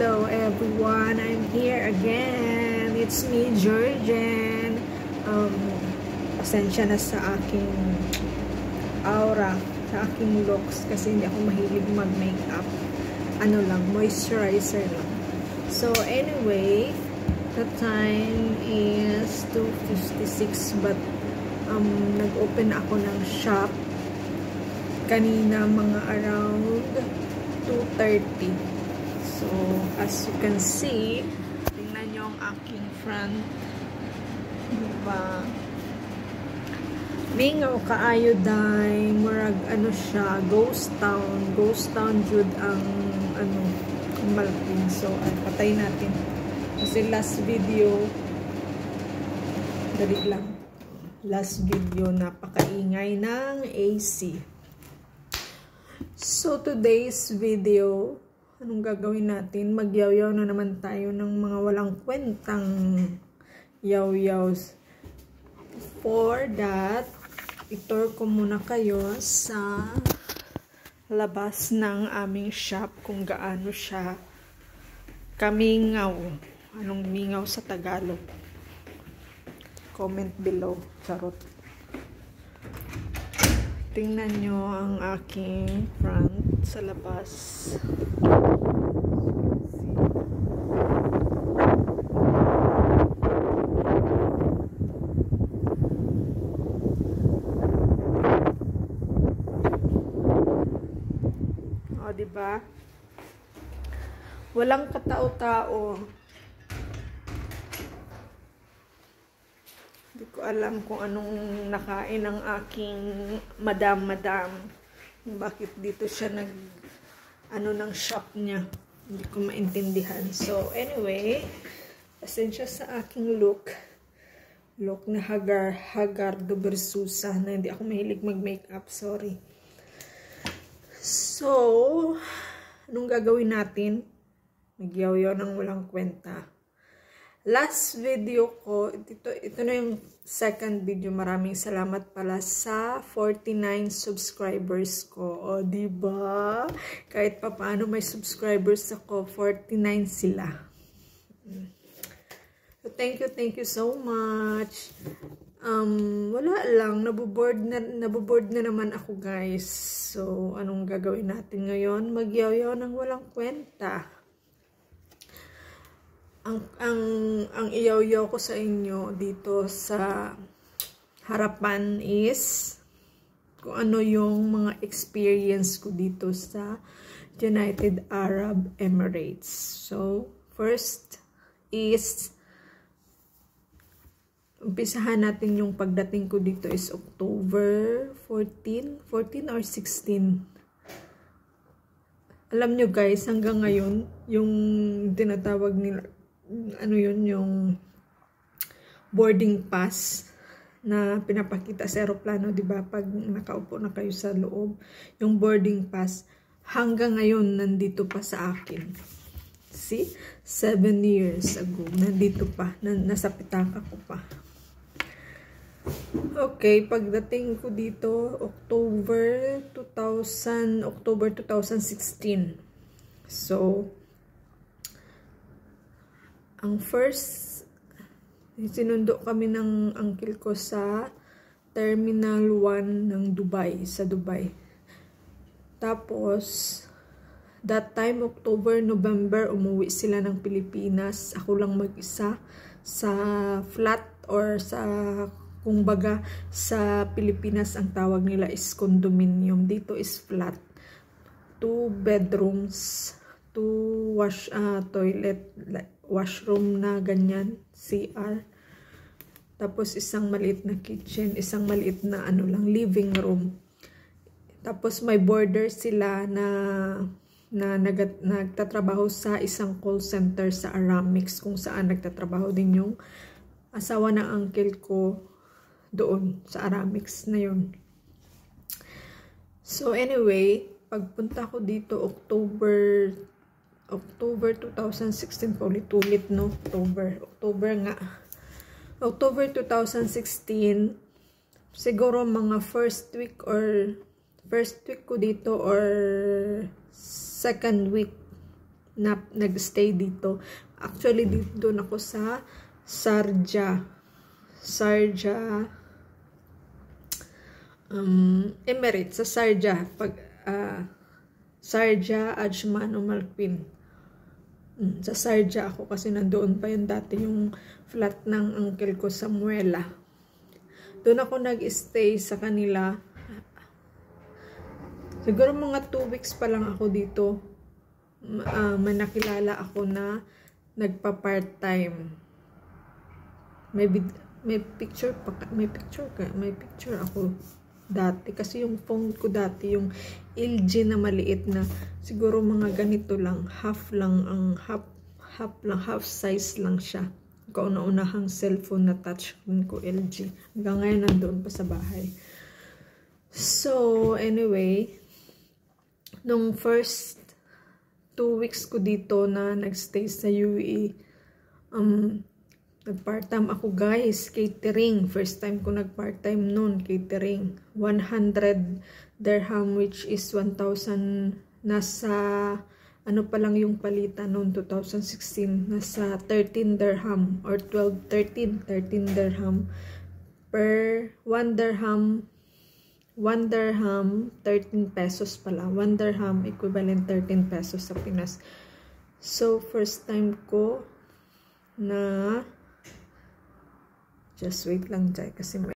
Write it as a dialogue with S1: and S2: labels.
S1: Hello everyone, I'm here again. It's me, Georgian. Pasensya na sa aking aura, sa aking looks kasi hindi ako mahilig mag-makeup. Ano lang, moisturizer lang. So anyway, the time is 2:56 but nag-open ako ng shop kanina mga around 2:30. So, as you can see, tingnan nyo ang aking front. Diba? Mingaw kaayo dahil murag ano siya, ghost town. Ghost town jud ang ano, malaping. So, ay, patay natin. Kasi last video, dali lang. Last video, napakaingay ng AC. So, today's video, anong gagawin natin? Magyaw-yaw na naman tayo ng mga walang kwentang yaw-yaws. For that, itur ko muna kayo sa labas ng aming shop kung gaano siya kamingaw. Anong mingaw sa Tagalog? Comment below. Charot. Tingnan nyo ang aking front sa labas. O, diba? Walang katao-tao. Hindi ko alam kung anong nakain ng aking madam. Bakit dito siya ano ng shop niya. Hindi ko maintindihan. So, anyway, pasensya sa aking look. Look na hagardo versusa na hindi ako mahilig mag-makeup. Sorry. So, anong gagawin natin? Nagyaw-yaw ng walang kwenta. Last video ko, ito na yung second video. Maraming salamat pala sa 49 subscribers ko. O, diba? Kahit pa paano may subscribers ako, 49 sila. So, thank you so much. Wala lang, naboboard na naman ako, guys. So, anong gagawin natin ngayon? Magyaw-yaw ng walang kwenta. Ang iyaw-yaw ko sa inyo dito sa harapan is kung ano yung mga experience ko dito sa United Arab Emirates. So, first is umpisahan natin yung pagdating ko dito is October 14 or 16. Alam nyo guys, hanggang ngayon, yung tinatawag nila, ano yun, yung boarding pass na pinapakita sa aeroplano, di ba? Pag nakaupo na kayo sa loob, yung boarding pass, hanggang ngayon, nandito pa sa akin. See? 7 years ago, nandito pa, nasa pitaka ko pa. Okay, pagdating ko dito, October 2016. So, ang first, sinundo kami ng uncle ko sa Terminal 1 ng Dubai, sa Dubai. Tapos, that time, October, November, umuwi sila ng Pilipinas. Ako lang mag-isa sa flat or sa, kung baga, sa Pilipinas, ang tawag nila is condominium. Dito is flat. 2 bedrooms, 2 toilet, washroom na ganyan, CR. Tapos isang maliit na kitchen, isang maliit na ano lang, living room. Tapos may border sila na nagtatrabaho sa isang call center sa Aramix, kung saan nagtatrabaho din yung asawa ng uncle ko doon sa Aramix na yun. So anyway, pagpunta ko dito October 2016 pa ulit-ulit, no? October nga. October 2016, siguro mga first week ko dito or second week nag-stay dito. Actually, dito doon ako sa Sharjah, Emirates, sa Sharjah, Sharjah, Ajman o Malquin. Sa Sharjah ako kasi nandoon pa yun dati yung flat ng uncle ko sa Muela. Doon ako nag-stay sa kanila. Siguro mga 2 weeks pa lang ako dito. May nakilala ako na nagpa-part-time. May picture ako dati kasi yung phone ko dati yung LG na maliit na, siguro mga ganito lang, half size lang siya. Kauna-unahang cellphone na touchscreen ko, LG. Hanggang ngayon nandoon pa sa bahay. So anyway, nung first 2 weeks ko dito na nagstay sa UAE, nag-part-time ako guys, catering. First time ko nag-part-time noon, catering. 100 dirham which is 1,000, nasa, ano pa lang yung palitan noon, 2016, nasa 13 dirham or 13 dirham per 1 dirham. 1 dirham, 13 pesos pala. 1 dirham, equivalent 13 pesos sa Pinas. So, first time ko na, just wait lang dyan kasi may